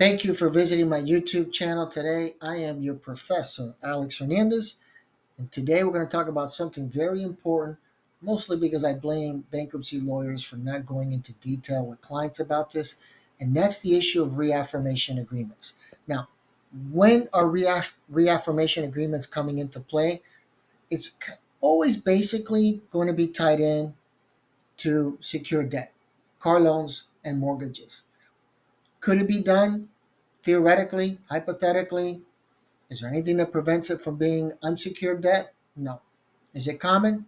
Thank you for visiting my YouTube channel today. I am your professor, Alex Hernandez, and today we're going to talk about something very important, mostly because I blame bankruptcy lawyers for not going into detail with clients about this, and that's the issue of reaffirmation agreements. Now, when are reaffirmation agreements coming into play? It's always basically going to be tied in to secure debt, car loans, and mortgages. Could it be done theoretically, hypothetically? Is there anything that prevents it from being unsecured debt? No. Is it common?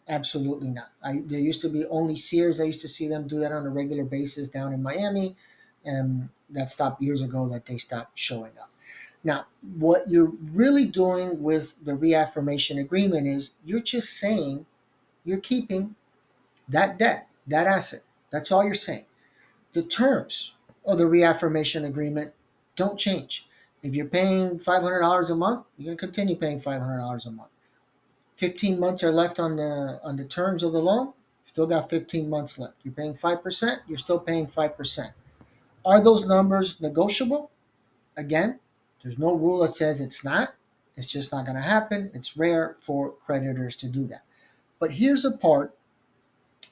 Absolutely not. There used to be only Sears. I used to see them do that on a regular basis down in Miami, and that stopped years ago that they stopped showing up. Now, what you're really doing with the reaffirmation agreement is you're just saying you're keeping that debt, that asset. That's all you're saying. The terms of the reaffirmation agreement don't change. If you're paying $500 a month, you're going to continue paying $500 a month. 15 months are left on the terms of the loan. Still got 15 months left. You're paying 5%. You're still paying 5%. Are those numbers negotiable? Again, there's no rule that says it's not. It's just not going to happen. It's rare for creditors to do that. But here's the part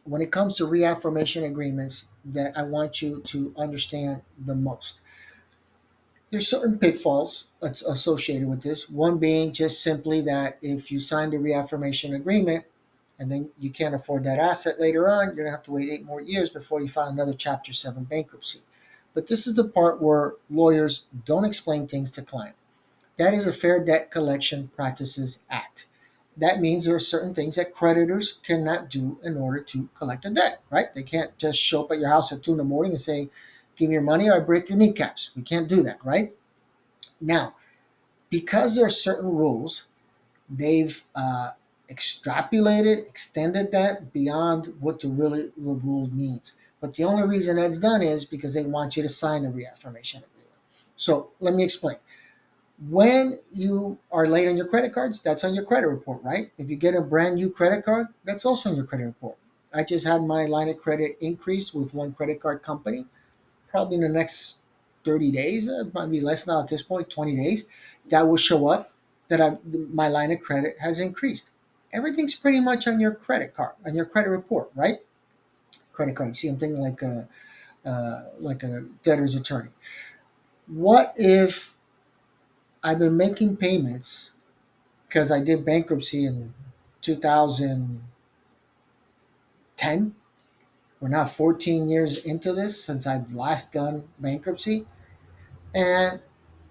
when it comes to reaffirmation agreements that I want you to understand the most. There's certain pitfalls associated with this. One being just simply that if you signed a reaffirmation agreement and then you can't afford that asset later on, you're going to have to wait 8 more years before you file another Chapter 7 bankruptcy. But this is the part where lawyers don't explain things to clients. That is a Fair Debt Collection Practices Act. That means there are certain things that creditors cannot do in order to collect a debt, right? They can't just show up at your house at 2 in the morning and say, give me your money or I break your kneecaps. We can't do that, right? Now, because there are certain rules, they've extended that beyond what the rule means. But the only reason that's done is because they want you to sign a reaffirmation agreement. So let me explain. When you are late on your credit cards, that's on your credit report, right? If you get a brand new credit card, that's also on your credit report. I just had my line of credit increased with one credit card company. Probably in the next 30 days, probably less now at this point, 20 days, that will show up that my line of credit has increased. Everything's pretty much on your credit card, on your credit report, right? Credit card. See, I'm thinking like a debtor's attorney. What if I've been making payments because I did bankruptcy in 2010? We're now 14 years into this since I've last done bankruptcy. And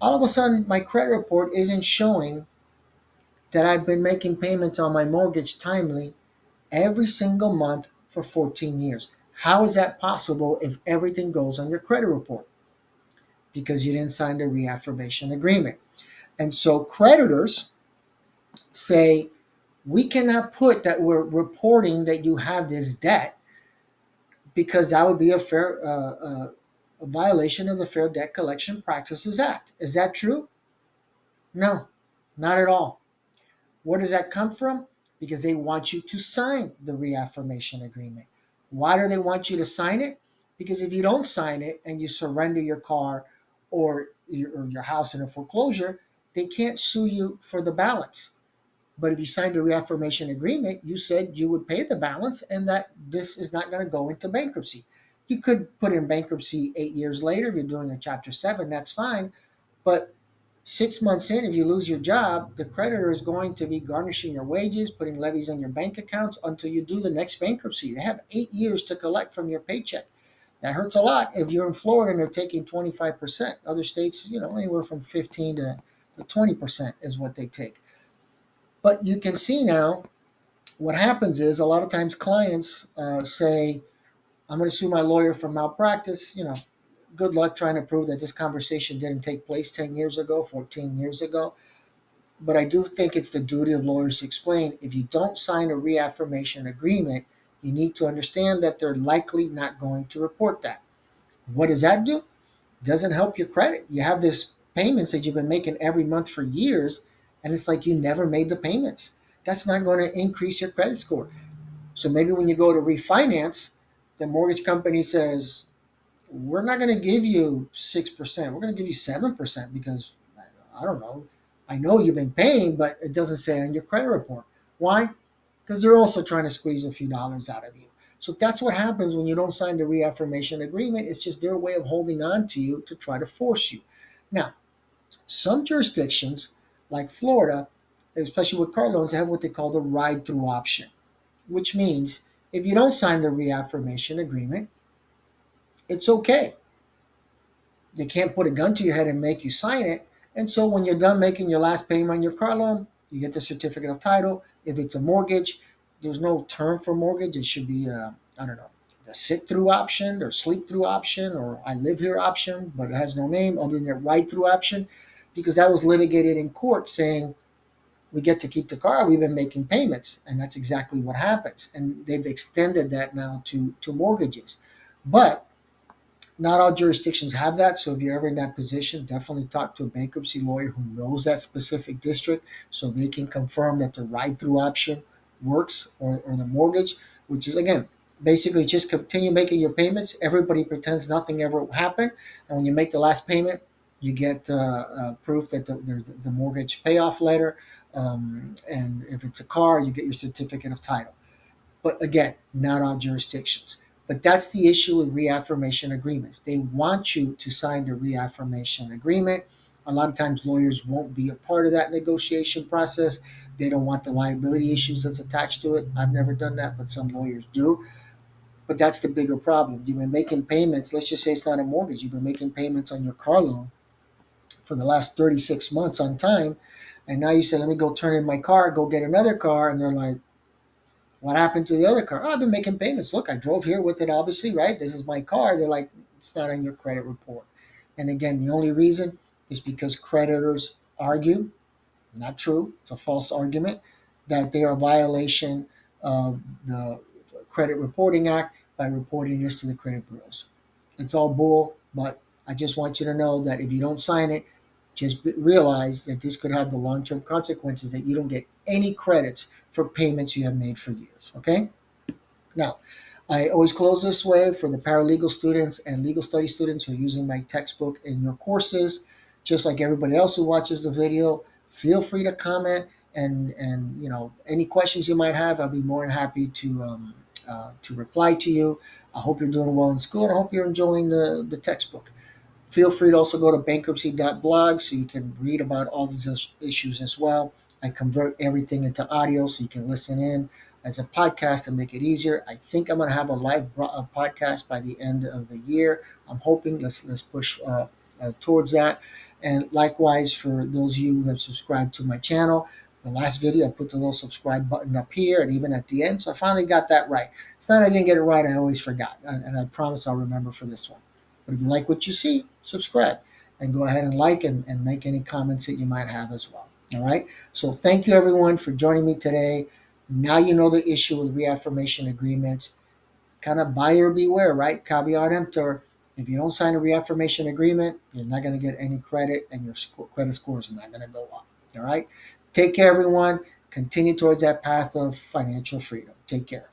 all of a sudden, my credit report isn't showing that I've been making payments on my mortgage timely every single month for 14 years. How is that possible if everything goes on your credit report? Because you didn't sign the reaffirmation agreement. And so creditors say, we cannot put that we're reporting that you have this debt because that would be a violation of the Fair Debt Collection Practices Act. Is that true? No, not at all. Where does that come from? Because they want you to sign the reaffirmation agreement. Why do they want you to sign it? Because if you don't sign it and you surrender your car or your house in a foreclosure, they can't sue you for the balance. But if you signed a reaffirmation agreement, you said you would pay the balance and that this is not going to go into bankruptcy. You could put in bankruptcy 8 years later. If you're doing a Chapter 7, that's fine. But 6 months in, if you lose your job, the creditor is going to be garnishing your wages, putting levies on your bank accounts until you do the next bankruptcy. They have 8 years to collect from your paycheck. That hurts a lot if you're in Florida and they're taking 25%. Other states, anywhere from 15 to 20% is what they take. But you can see now what happens is a lot of times clients say, I'm going to sue my lawyer for malpractice. Good luck trying to prove that this conversation didn't take place 10 years ago, 14 years ago. But I do think it's the duty of lawyers to explain, if you don't sign a reaffirmation agreement, you need to understand that they're likely not going to report that. What does that do? It doesn't help your credit. You have this payments that you've been making every month for years, and it's like you never made the payments. That's not going to increase your credit score. So maybe when you go to refinance, the mortgage company says, we're not going to give you 6%. We're going to give you 7% because I don't know. I know you've been paying, but it doesn't say it on your credit report. Why? Because they're also trying to squeeze a few dollars out of you. So that's what happens when you don't sign the reaffirmation agreement. It's just their way of holding on to you to try to force you. Now, some jurisdictions, like Florida, especially with car loans, have what they call the ride through option, which means if you don't sign the reaffirmation agreement, it's okay. They can't put a gun to your head and make you sign it. And so when you're done making your last payment on your car loan, you get the certificate of title. If it's a mortgage, there's no term for mortgage. It should be, I don't know, the sit through option or sleep through option or I live here option, but it has no name other than the ride through option because that was litigated in court saying we get to keep the car. We've been making payments. And that's exactly what happens. And they've extended that now to mortgages. But not all jurisdictions have that. So if you're ever in that position, definitely talk to a bankruptcy lawyer who knows that specific district so they can confirm that the ride through option works or the mortgage, which is, again, basically just continue making your payments. Everybody pretends nothing ever happened. And when you make the last payment, you get proof that the mortgage payoff letter. And if it's a car, you get your certificate of title. But again, not all jurisdictions. But that's the issue with reaffirmation agreements. They want you to sign the reaffirmation agreement. A lot of times lawyers won't be a part of that negotiation process. They don't want the liability issues that's attached to it. I've never done that, but some lawyers do. But that's the bigger problem. You've been making payments. Let's just say it's not a mortgage. You've been making payments on your car loan for the last 36 months on time. And now you say, let me go turn in my car, go get another car. And they're like, what happened to the other car? Oh, I've been making payments. Look, I drove here with it, obviously, right? This is my car. They're like, it's not on your credit report. And again, the only reason is because creditors argue, not true, it's a false argument, that they are a violation of the Credit Reporting Act by reporting this to the credit bureaus. It's all bull, but I just want you to know that if you don't sign it, just realize that this could have the long-term consequences that you don't get any credits for payments you have made for years. Okay? Now, I always close this way for the paralegal students and legal study students who are using my textbook in your courses. Just like everybody else who watches the video, feel free to comment and any questions you might have. I'll be more than happy to reply to you. I hope you're doing well in school, and I hope you're enjoying the textbook. Feel free to also go to bankruptcy.blog so you can read about all these issues as well. I convert everything into audio so you can listen in as a podcast and make it easier. I think I'm going to have a live podcast by the end of the year. I'm hoping. Let's push towards that. And likewise, for those of you who have subscribed to my channel, the last video I put the little subscribe button up here and even at the end. So I finally got that right. It's not I didn't get it right. I always forgot. And I promise I'll remember for this one. But if you like what you see, subscribe and go ahead and like and make any comments that you might have as well. All right. So thank you everyone for joining me today. Now you know the issue with reaffirmation agreements. Kind of buyer beware, right? Caveat emptor. If you don't sign a reaffirmation agreement, you're not going to get any credit and your credit score is not going to go up. All right. Take care, everyone. Continue towards that path of financial freedom. Take care.